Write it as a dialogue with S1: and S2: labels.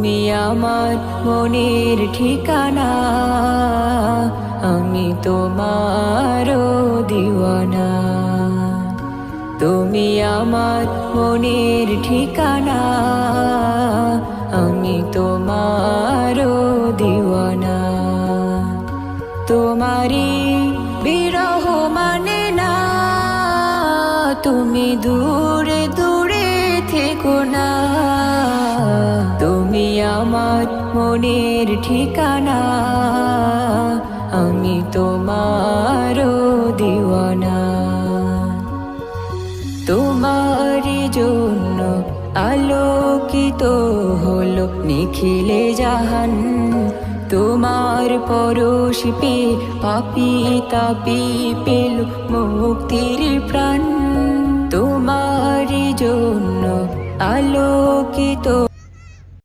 S1: তুমি আমার মনের ঠিকানা, আমি তোমার দিওয়ানা। তুমি আমার মনের ঠিকানা, আমি তোমার দিওয়ানা। তোমারি বিরহ মানে না, তুমি দূরে দূরে থেকো না। তুমি আমার মনের ঠিকানা, আমি তোমার দিওয়ানা। তোমারি জন্য আলোকিত হলো নিখিলে জাহান, তোমার পরশ পেয়ে পাপী তাপী পেল মুক্তির প্রাণ। তোমারি জন্য আলোকিত